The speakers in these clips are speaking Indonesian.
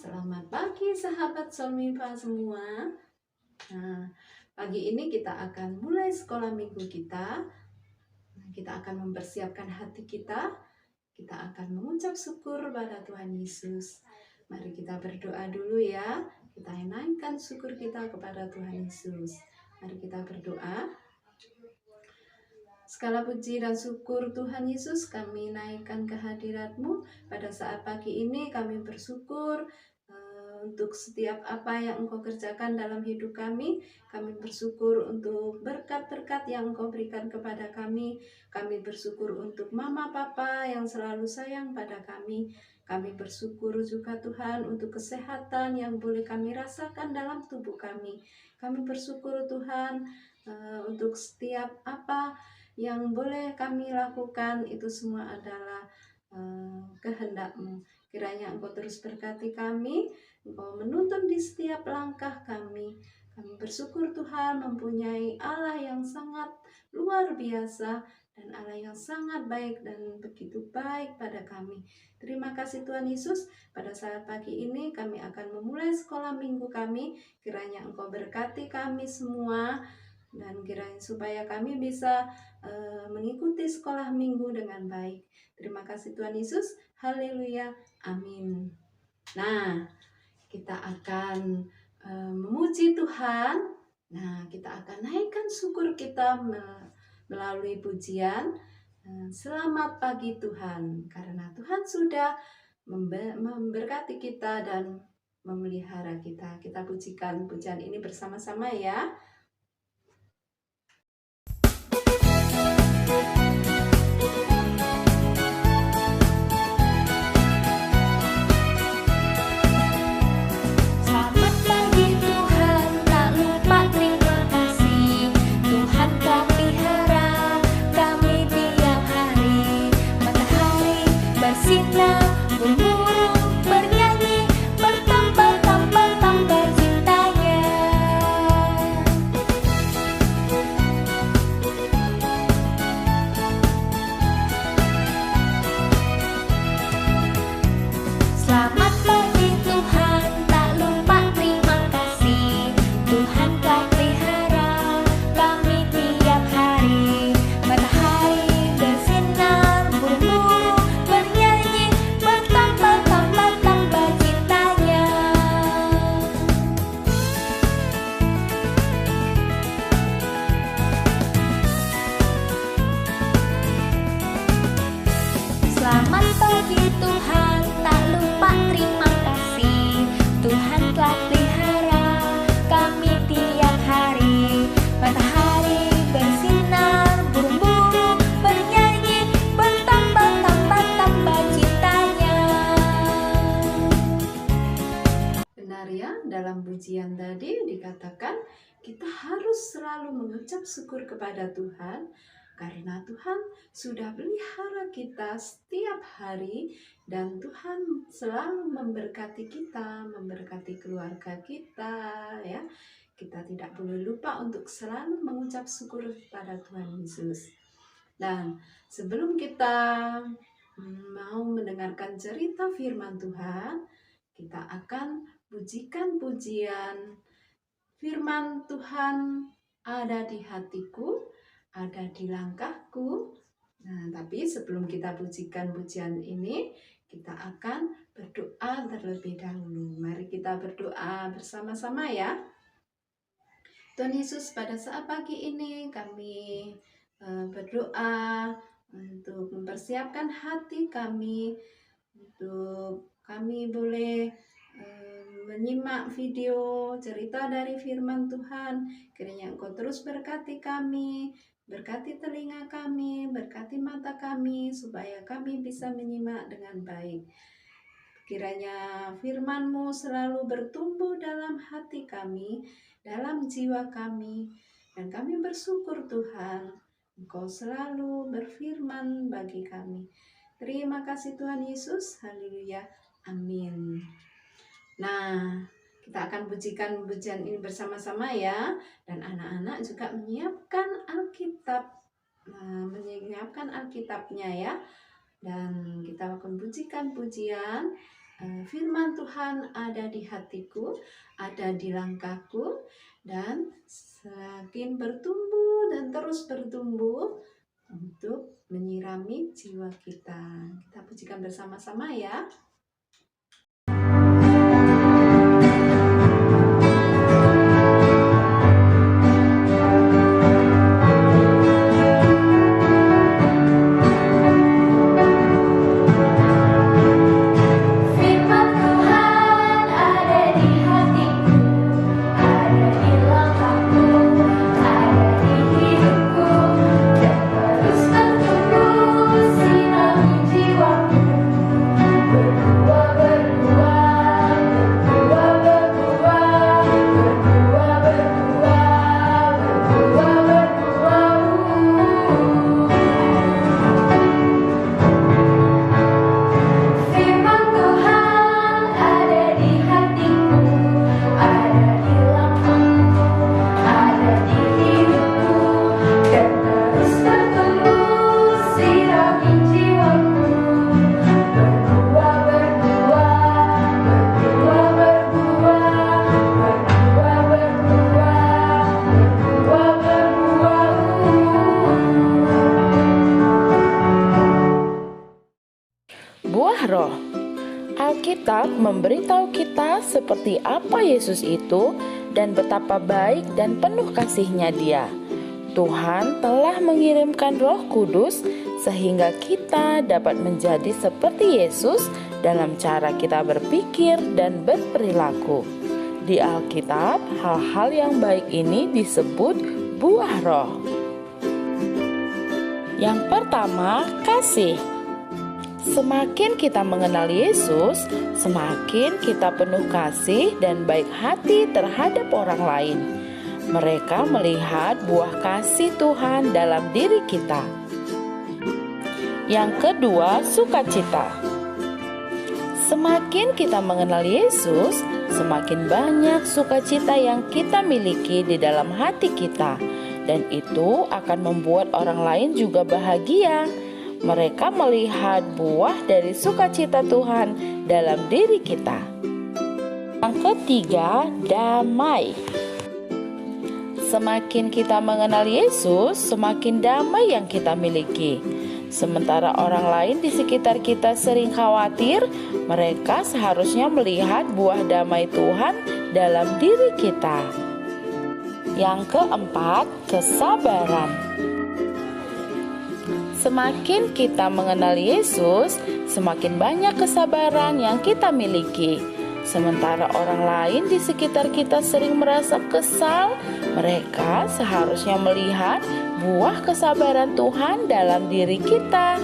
Selamat pagi sahabat Solmiva semua. Nah, pagi ini kita akan mulai sekolah minggu kita. Kita akan mempersiapkan hati kita. Kita akan mengucap syukur pada Tuhan Yesus. Mari kita berdoa dulu ya. Kita naikkan syukur kita kepada Tuhan Yesus. Mari kita berdoa. Segala puji dan syukur Tuhan Yesus kami naikkan ke hadirat-Mu. Pada saat pagi ini kami bersyukur untuk setiap apa yang Engkau kerjakan dalam hidup kami. Kami bersyukur untuk berkat-berkat yang Engkau berikan kepada kami. Kami bersyukur untuk mama papa yang selalu sayang pada kami. Kami bersyukur juga Tuhan untuk kesehatan yang boleh kami rasakan dalam tubuh kami. Kami bersyukur Tuhan untuk setiap apa yang boleh kami lakukan, itu semua adalah kehendak-Mu. Kiranya Engkau terus berkati kami, Engkau menuntun di setiap langkah kami. Kami bersyukur Tuhan mempunyai Allah yang sangat luar biasa dan Allah yang sangat baik dan begitu baik pada kami. Terima kasih Tuhan Yesus. Pada saat pagi ini kami akan memulai sekolah minggu kami. Kiranya Engkau berkati kami semua dan kiranya supaya kami bisa mengikuti sekolah minggu dengan baik. Terima kasih Tuhan Yesus. Haleluya. Amin. Nah, kita akan memuji Tuhan. Nah, kita akan naikkan syukur kita melalui pujian. Selamat pagi Tuhan, karena Tuhan sudah memberkati kita dan memelihara kita. Kita pujikan pujian ini bersama-sama ya. Dalam pujian tadi dikatakan kita harus selalu mengucap syukur kepada Tuhan karena Tuhan sudah pelihara kita setiap hari dan Tuhan selalu memberkati kita, memberkati keluarga kita ya. Kita tidak boleh lupa untuk selalu mengucap syukur kepada Tuhan Yesus. Dan sebelum kita mau mendengarkan cerita firman Tuhan, kita akan pujikan pujian firman Tuhan ada di hatiku, ada di langkahku. Nah, tapi sebelum kita pujikan pujian ini, kita akan berdoa terlebih dahulu. Mari kita berdoa bersama-sama ya. Tuhan Yesus, pada saat pagi ini kami berdoa untuk mempersiapkan hati kami, untuk kami boleh menyimak video cerita dari firman Tuhan. Kiranya Engkau terus berkati kami, berkati telinga kami, berkati mata kami, supaya kami bisa menyimak dengan baik. Kiranya firman-Mu selalu bertumbuh dalam hati kami, dalam jiwa kami, dan kami bersyukur Tuhan, Engkau selalu berfirman bagi kami. Terima kasih Tuhan Yesus, haleluya, amin. Nah, kita akan pujikan pujian ini bersama-sama ya. Dan anak-anak juga menyiapkan Alkitab, menyiapkan Alkitabnya ya. Dan kita akan pujikan pujian firman Tuhan ada di hatiku, ada di langkahku, dan semakin bertumbuh dan terus bertumbuh untuk menyirami jiwa kita. Kita pujikan bersama-sama ya. Buah roh. Alkitab memberitahu kita seperti apa Yesus itu dan betapa baik dan penuh kasih-Nya Dia. Tuhan telah mengirimkan Roh Kudus sehingga kita dapat menjadi seperti Yesus dalam cara kita berpikir dan berperilaku. Di Alkitab, hal-hal yang baik ini disebut buah roh. Yang pertama, kasih. Semakin kita mengenal Yesus, semakin kita penuh kasih dan baik hati terhadap orang lain. Mereka melihat buah kasih Tuhan dalam diri kita. Yang kedua, sukacita. Semakin kita mengenal Yesus, semakin banyak sukacita yang kita miliki di dalam hati kita, dan itu akan membuat orang lain juga bahagia. Mereka melihat buah dari sukacita Tuhan dalam diri kita. Yang ketiga, damai. Semakin kita mengenal Yesus, semakin damai yang kita miliki. Sementara orang lain di sekitar kita sering khawatir, mereka seharusnya melihat buah damai Tuhan dalam diri kita. Yang keempat, kesabaran. Semakin kita mengenal Yesus, semakin banyak kesabaran yang kita miliki. Sementara orang lain di sekitar kita sering merasa kesal, mereka seharusnya melihat buah kesabaran Tuhan dalam diri kita.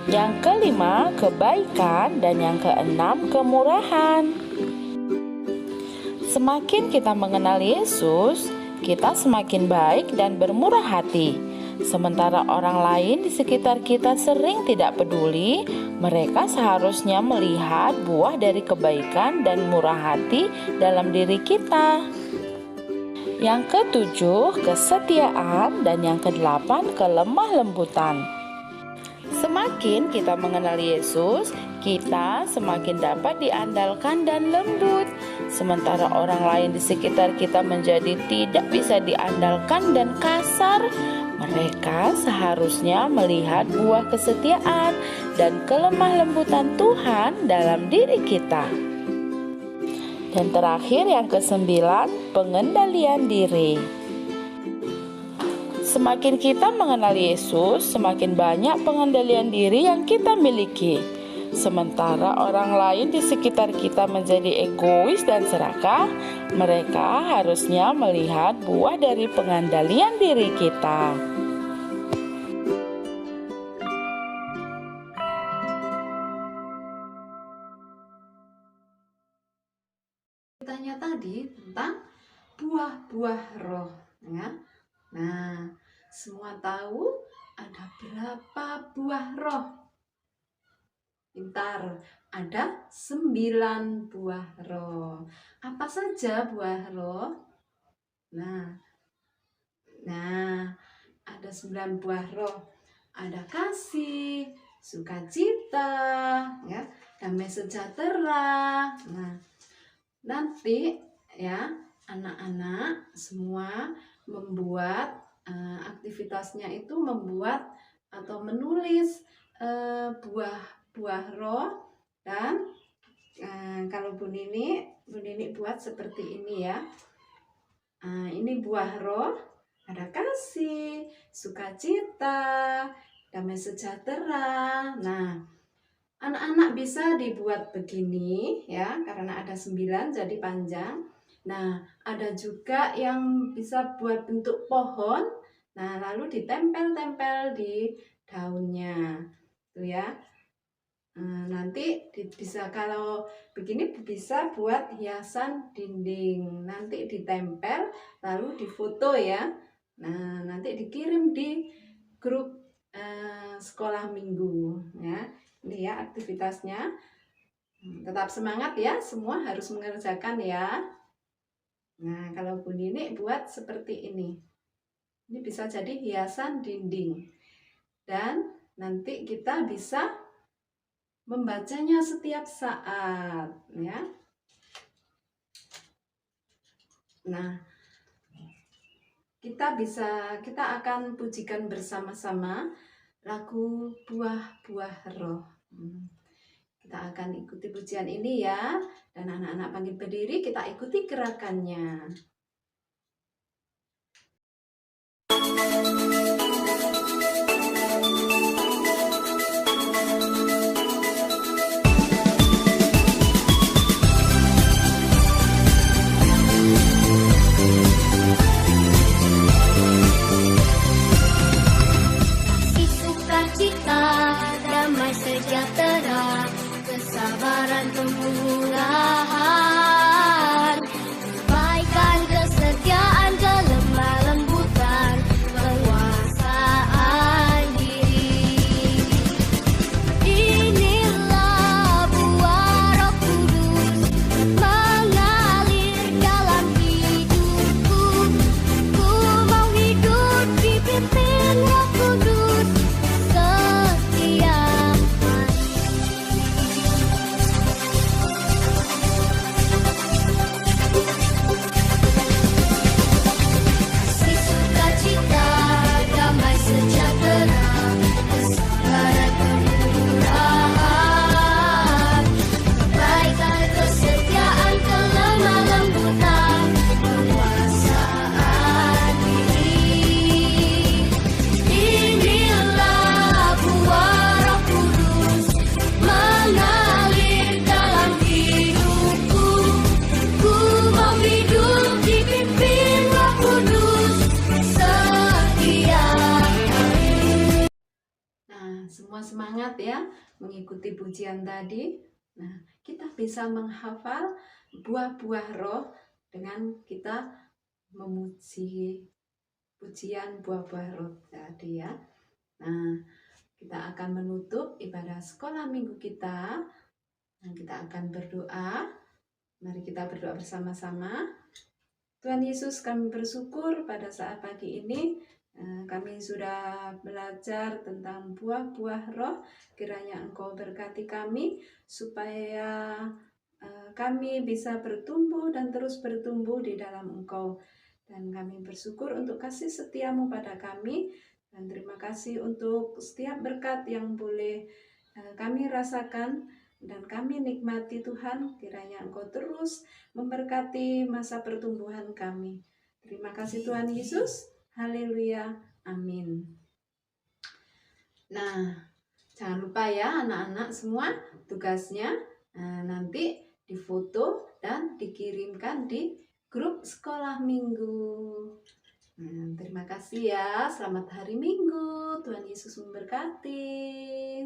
Yang kelima, kebaikan, dan yang keenam, kemurahan. Semakin kita mengenal Yesus, kita semakin baik dan bermurah hati. Sementara orang lain di sekitar kita sering tidak peduli, mereka seharusnya melihat buah dari kebaikan dan murah hati dalam diri kita. Yang ketujuh, kesetiaan, dan yang kedelapan, kelemah lembutan. Semakin kita mengenal Yesus, kita semakin dapat diandalkan dan lembut. Sementara orang lain di sekitar kita menjadi tidak bisa diandalkan dan kasar, mereka seharusnya melihat buah kesetiaan dan kelemah lembutan Tuhan dalam diri kita. Dan terakhir yang kesembilan, pengendalian diri. Semakin kita mengenal Yesus, semakin banyak pengendalian diri yang kita miliki. Sementara orang lain di sekitar kita menjadi egois dan serakah, mereka harusnya melihat buah dari pengendalian diri kita. Tanya tadi tentang buah-buah roh, ya. Nah, semua tahu ada berapa buah roh? Pintar, ada 9 buah roh. Apa saja buah roh? Nah, ada 9 buah roh. Ada kasih, sukacita, ya, damai sejahtera. Nah, nanti ya anak-anak semua membuat aktivitasnya itu membuat atau menulis buah-buah roh. Dan kalau Bu Nini buat seperti ini ya. Ini buah roh, ada kasih, sukacita, damai sejahtera. Nah, anak-anak bisa dibuat begini ya, karena ada 9 jadi panjang. Nah, ada juga yang bisa buat bentuk pohon. Nah, lalu ditempel-tempel di daunnya. Tuh ya. Nanti bisa, kalau begini bisa buat hiasan dinding. Nanti ditempel lalu difoto ya. Nah, nanti dikirim di grup sekolah minggu ya. Ini ya aktivitasnya. Tetap semangat ya, semua harus mengerjakan ya. Nah, kalau Bu Nini buat seperti ini. Ini bisa jadi hiasan dinding. Dan nanti kita bisa membacanya setiap saat ya. Nah, kita akan pujikan bersama-sama lagu Buah-buah Roh. Kita akan ikuti pujian ini ya. Dan anak-anak panggil berdiri, kita ikuti gerakannya. Kesabaran, kemurahan, kebaikan, kesetiaan, kelemah lembutan, penguasaan diri. Inilah buah Roh Kudus mengalir dalam hidupku. Ku mau hidup dipimpin Roh Kudus setiap hari. Kasih, sukacita, damai sejahtera, kesabaran, kemurahan, kebaikan, kesetiaan, kelemah lembutan, penguasaan diri. Inilah buah Roh Kudus mengalir dalam hidupku. Ku mau hidup dipimpin Roh Kudus setiap hari. Nah, semua semangat ya mengikuti pujian tadi. Nah, kita bisa menghafal buah-buah roh dengan kita memuji pujian buah-buah roh tadi ya. Nah, kita akan menutup ibadah sekolah minggu kita. Nah, kita akan berdoa. Mari kita berdoa bersama-sama. Tuhan Yesus, kami bersyukur pada saat pagi ini kami sudah belajar tentang buah-buah roh. Kiranya Engkau berkati kami supaya kami bisa bertumbuh dan terus bertumbuh di dalam Engkau. Dan kami bersyukur untuk kasih setiamu pada kami. Dan terima kasih untuk setiap berkat yang boleh kami rasakan dan kami nikmati Tuhan. Kiranya Engkau terus memberkati masa pertumbuhan kami. Terima kasih Tuhan Yesus. Haleluya. Amin. Nah, jangan lupa ya anak-anak semua tugasnya nanti difoto dan dikirimkan di grup sekolah minggu. Terima kasih ya. Selamat hari Minggu. Tuhan Yesus memberkati.